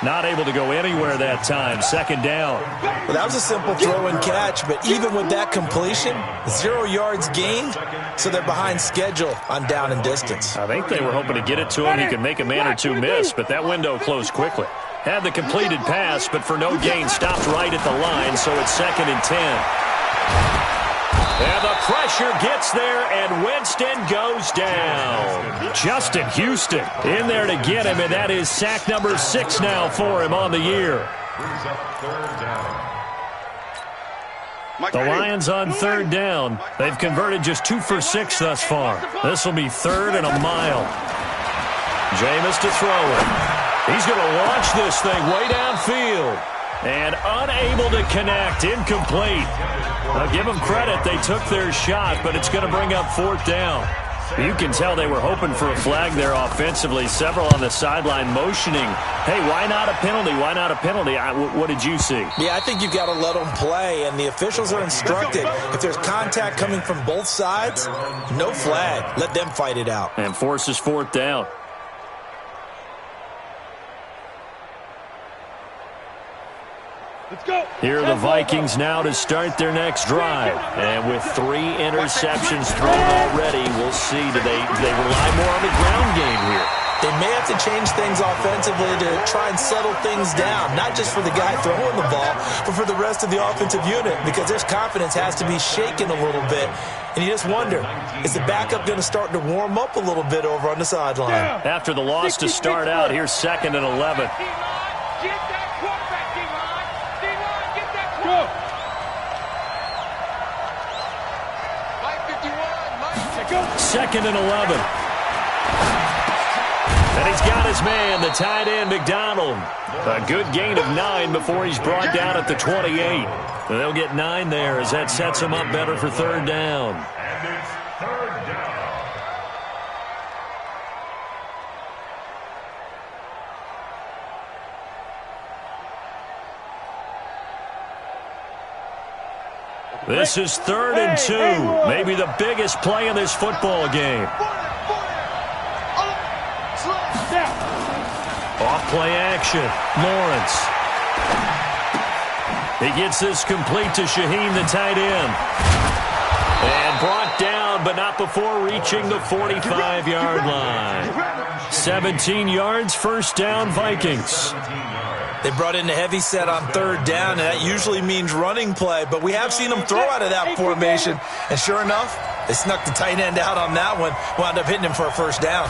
Speaker 1: Not able to go anywhere that time. Second down.
Speaker 4: Well, that was a simple throw and catch, but even with that completion, 0 yards gained, so they're behind schedule on down and distance.
Speaker 1: I think they were hoping to get it to him. He could make a man or two miss, but that window closed quickly. Had the completed pass, but for no gain, stopped right at the line, so it's 2nd and 10. And the pressure gets there, and Winston goes down. Justin Houston in there to get him, and that is sack number 6 now for him on the year. The Lions on third down. They've converted just 2 for 6 thus far. This will be 3rd and a mile. Jameis to throw it. He's going to launch this thing way downfield. And unable to connect, incomplete. Now give them credit, they took their shot, but it's going to bring up 4th down. You can tell they were hoping for a flag there offensively. Several on the sideline motioning, hey, why not a penalty? Why not a penalty? What did you see?
Speaker 4: Yeah, I think you've got to let them play, and the officials are instructed. If there's contact coming from both sides, no flag. Let them fight it out.
Speaker 1: And forces 4th down.
Speaker 2: Let's go.
Speaker 1: Here are the Vikings now to start their next drive. And with 3 interceptions thrown already, we'll see. Do they rely more on the ground game here?
Speaker 4: They may have to change things offensively to try and settle things down, not just for the guy throwing the ball, but for the rest of the offensive unit, because their confidence has to be shaken a little bit. And you just wonder, is the backup going to start to warm up a little bit over on the sideline?
Speaker 1: After the loss to start out, here's 2nd and 11. Second and 11. And he's got his man, the tight end, McDonald. A good gain of 9 before he's brought down at the 28. And they'll get 9 there as that sets him up better for 3rd down.
Speaker 5: And it's 3rd down.
Speaker 1: This is 3rd and 2. Maybe the biggest play in this football game. Off play action. Lawrence. He gets this complete to Shaheen, the tight end. And brought down, but not before reaching the 45-yard line. 17 yards, first down, Vikings.
Speaker 4: They brought in a heavy set on 3rd down, and that usually means running play, but we have seen them throw out of that formation, and sure enough, they snuck the tight end out on that one, wound up hitting him for a first down.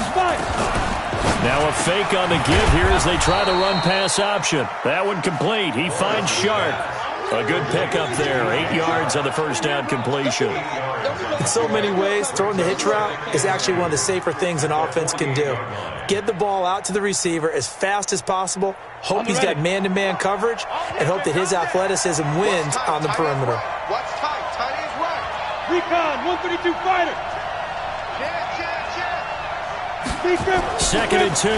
Speaker 1: Now a fake on the give here as they try the run-pass option. That one complete. He finds Sharp. A good pickup there. 8 yards on the first down completion.
Speaker 4: In so many ways, throwing the hitch route is actually one of the safer things an offense can do. Get the ball out to the receiver as fast as possible, hope he's got man-to-man coverage, and hope that his athleticism wins on the perimeter.
Speaker 3: Watch tight. Tight is right.
Speaker 2: Recon, 132 fighter.
Speaker 3: Check.
Speaker 1: 2nd and 2.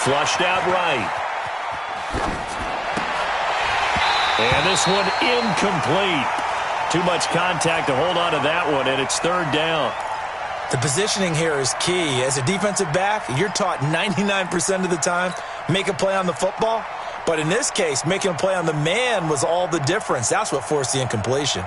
Speaker 1: Flushed out right. And this one incomplete. Too much contact to hold on to that one, and it's 3rd down.
Speaker 4: The positioning here is key. As a defensive back, you're taught 99% of the time, make a play on the football. But in this case, making a play on the man was all the difference. That's what forced the incompletion.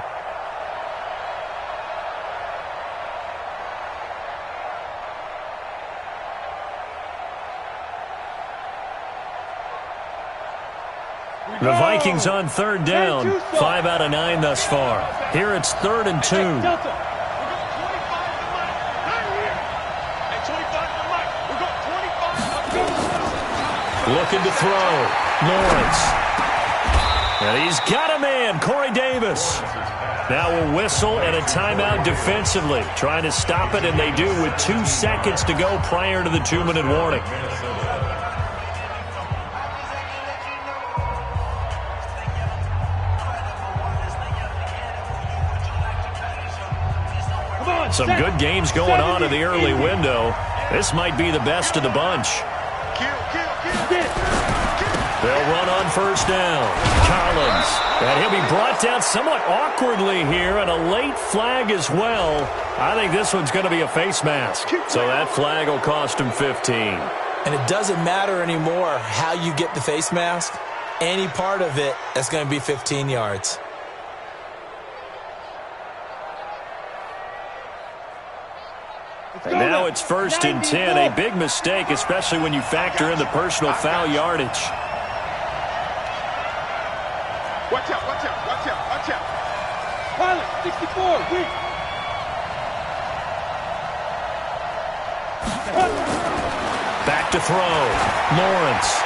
Speaker 1: The Vikings on third down. 5 out of 9 thus far. Here it's 3rd and 2. Looking to throw. Lawrence. And he's got a man, Corey Davis. Now a whistle and a timeout defensively. Trying to stop it, and they do with 2 seconds to go prior to the 2-minute warning. Some good games going on in the early window. This might be the best of the bunch. They'll run on first down. Collins. And he'll be brought down somewhat awkwardly here, and a late flag as well. I think this one's going to be a face mask. So that flag will cost him 15.
Speaker 4: And it doesn't matter anymore how you get the face mask. Any part of it, that's going to be 15 yards.
Speaker 1: And now it's 1st and 10. A big mistake, especially when you factor in the personal foul yardage.
Speaker 2: Watch out, watch out, watch out, watch out.
Speaker 3: Pilot, 64, weak.
Speaker 1: Back to throw. Lawrence.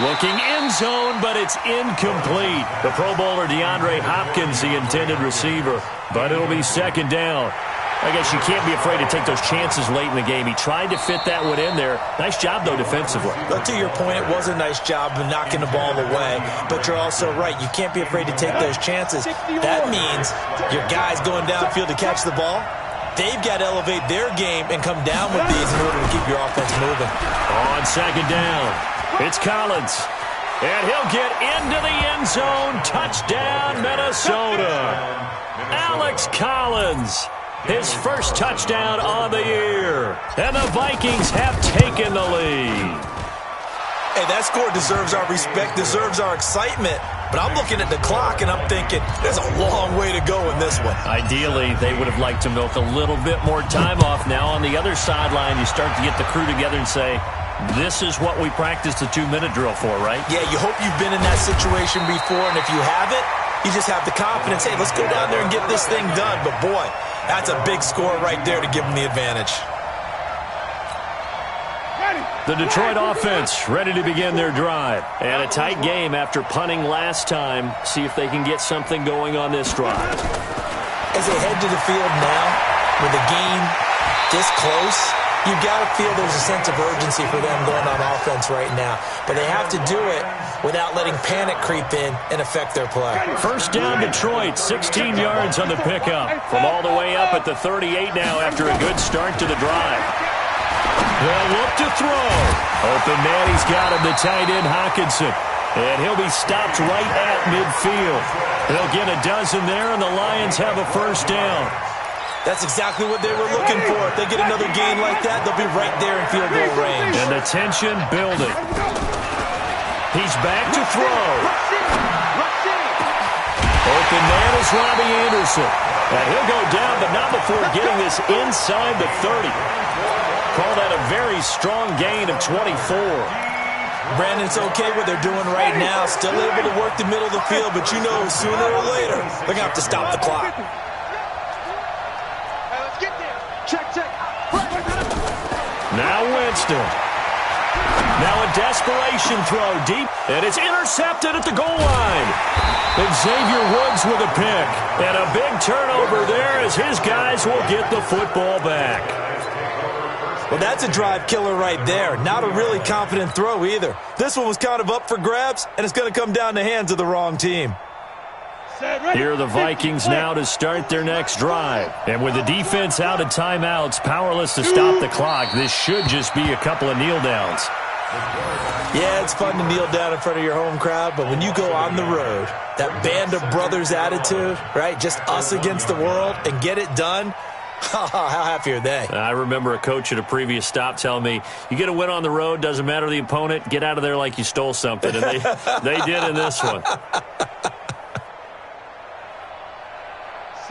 Speaker 1: Looking end zone, but it's incomplete. The Pro Bowler DeAndre Hopkins, the intended receiver. But it'll be 2nd down. I guess you can't be afraid to take those chances late in the game. He tried to fit that one in there. Nice job, though, defensively.
Speaker 4: But to your point, it was a nice job of knocking the ball away. But you're also right. You can't be afraid to take those chances. That means your guys going downfield to catch the ball, they've got to elevate their game and come down with these in order to keep your offense moving.
Speaker 1: On 2nd down, it's Collins. And he'll get into the end zone. Touchdown, Minnesota. Alex Collins. His first touchdown on the year. And the Vikings have taken the lead.
Speaker 4: Hey, that score deserves our respect, deserves our excitement. But I'm looking at the clock, and I'm thinking, there's a long way to go in this one.
Speaker 1: Ideally, they would have liked to milk a little bit more time off. Now on the other sideline, you start to get the crew together and say, this is what we practiced the 2-minute drill for, right?
Speaker 4: Yeah, you hope you've been in that situation before, and if you haven't, you just have the confidence, hey, let's go down there and get this thing done. But, boy, that's a big score right there to give them the advantage.
Speaker 1: The Detroit offense ready to begin their drive. And a tight game after punting last time. See if they can get something going on this drive.
Speaker 4: As they head to the field now, with the game this close, you've got to feel there's a sense of urgency for them going on offense right now. But they have to do it without letting panic creep in and affect their play.
Speaker 1: First down, Detroit, 16 yards on the pickup. From all the way up at the 38 now after a good start to the drive. They'll look to throw. Open man, he's got him, the tight end, Hockenson. And he'll be stopped right at midfield. They'll get a dozen there, and the Lions have a first down.
Speaker 4: That's exactly what they were looking for. If they get another gain like that, they'll be right there in field goal range.
Speaker 1: And the tension building. He's back to throw. Open man is Robbie Anderson. And he'll go down, but not before getting this inside the 30. Call that a very strong gain of 24.
Speaker 4: Brandon, it's okay what they're doing right now. Still able to work the middle of the field, but you know sooner or later, they're going to have to stop the clock.
Speaker 1: Now Winston. Now a desperation throw deep, and it's intercepted at the goal line. Xavier Woods with a pick, and a big turnover there as his guys will get the football back.
Speaker 4: Well, that's a drive killer right there. Not a really confident throw either. This one was kind of up for grabs, and it's going to come down the hands of the wrong team.
Speaker 1: Here are the Vikings now to start their next drive. And with the defense out of timeouts, powerless to stop the clock, this should just be a couple of kneel downs.
Speaker 4: Yeah, it's fun to kneel down in front of your home crowd, but when you go on the road, that band of brothers attitude, right, just us against the world, and get it done, How happy are they?
Speaker 1: I remember a coach at a previous stop telling me, you get a win on the road, doesn't matter the opponent, get out of there like you stole something. And they did in this one.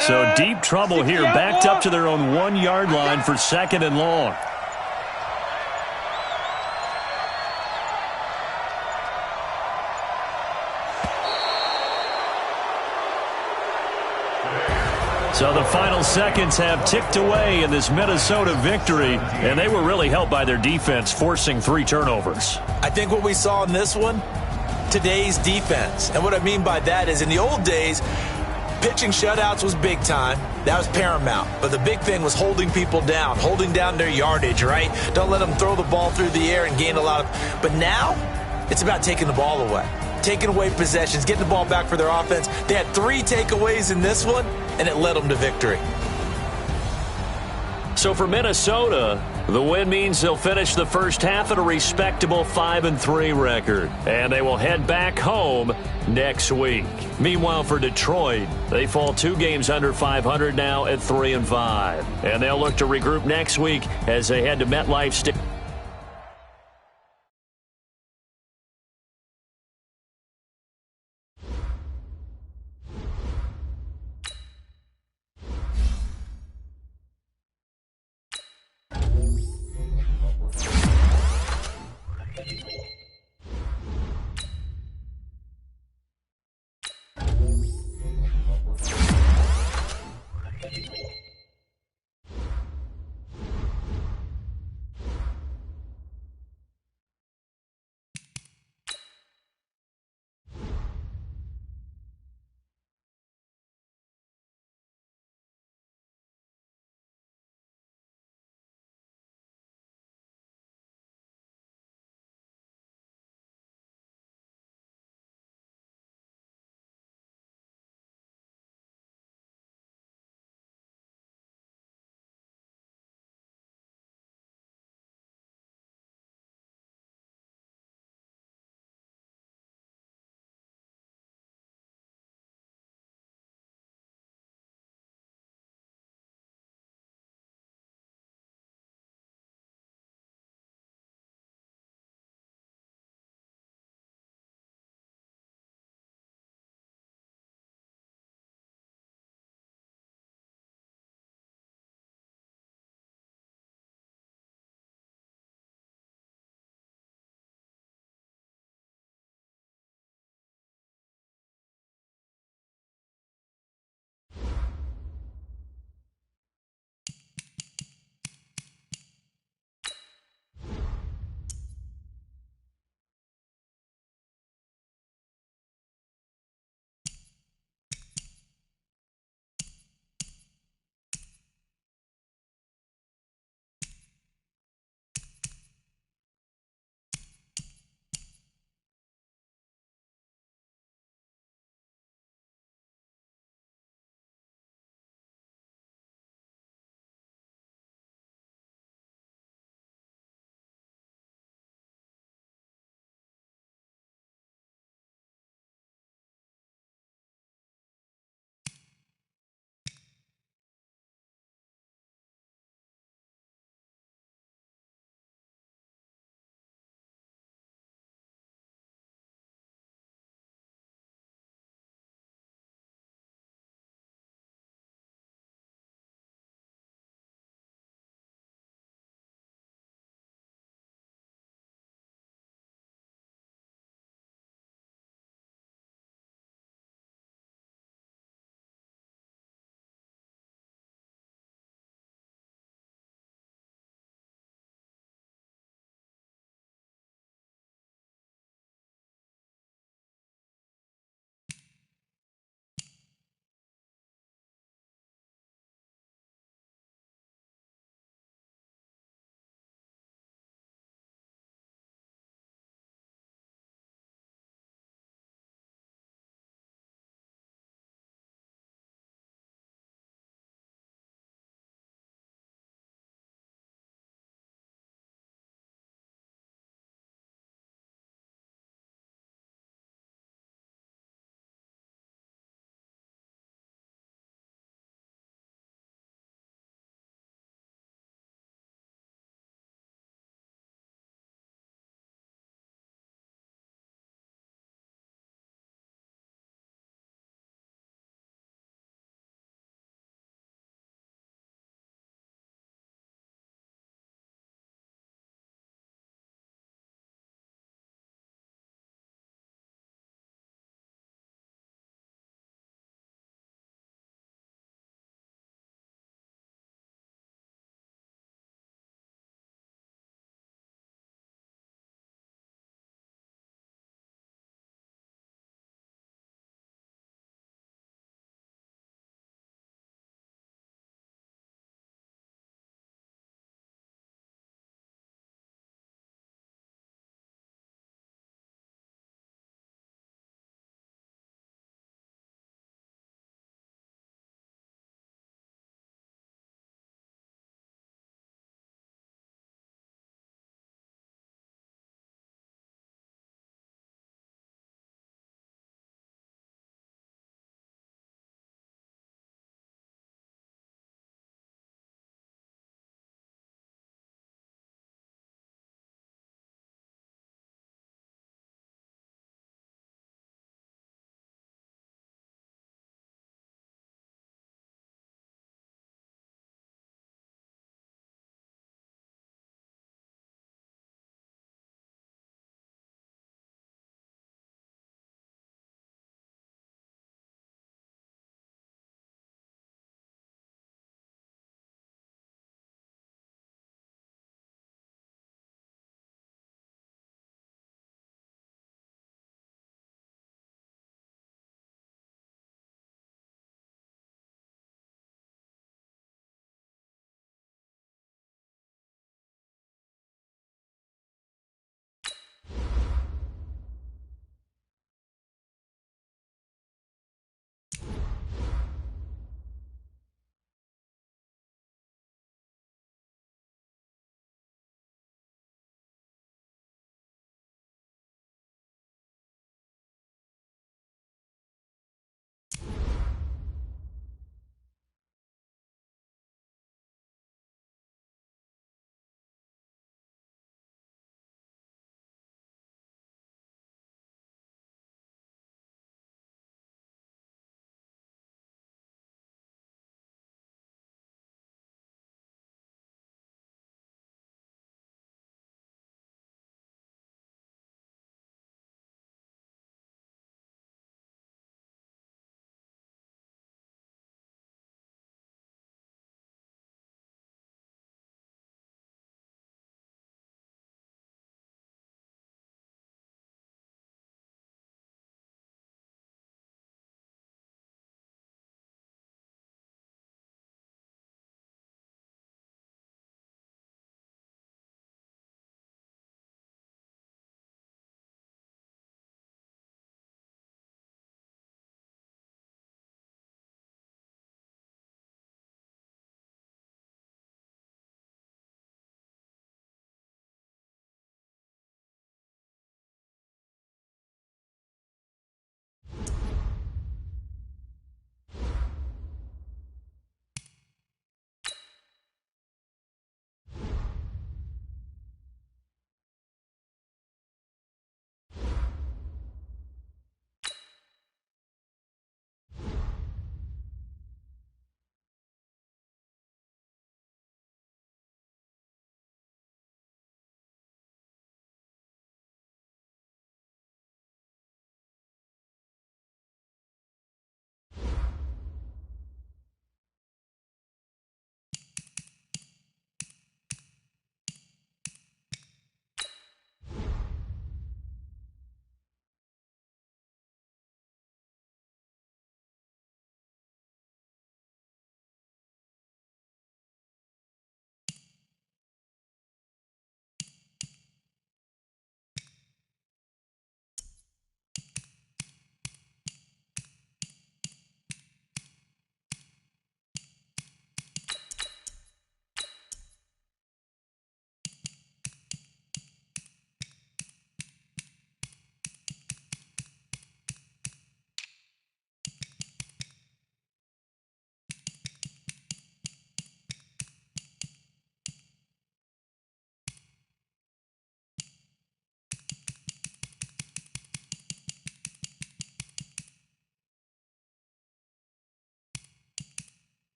Speaker 1: So deep trouble here, backed up to their own 1-yard line for 2nd and long. So the final seconds have ticked away in this Minnesota victory, and they were really helped by their defense, forcing 3 turnovers.
Speaker 4: I think what we saw in this one, today's defense. And what I mean by that is in the old days, pitching shutouts was big time. That was paramount. But the big thing was holding people down, holding down their yardage, right? Don't let them throw the ball through the air and gain a lot of. But now, it's about taking the ball away. Taking away possessions, getting the ball back for their offense. They had 3 takeaways in this one, and it led them to victory.
Speaker 1: So for Minnesota, the win means they'll finish the first half at a respectable 5-3 record. And they will head back home next week. Meanwhile, for Detroit, they fall 2 games under 500 now at 3-5. And they'll look to regroup next week as they head to MetLife Stadium.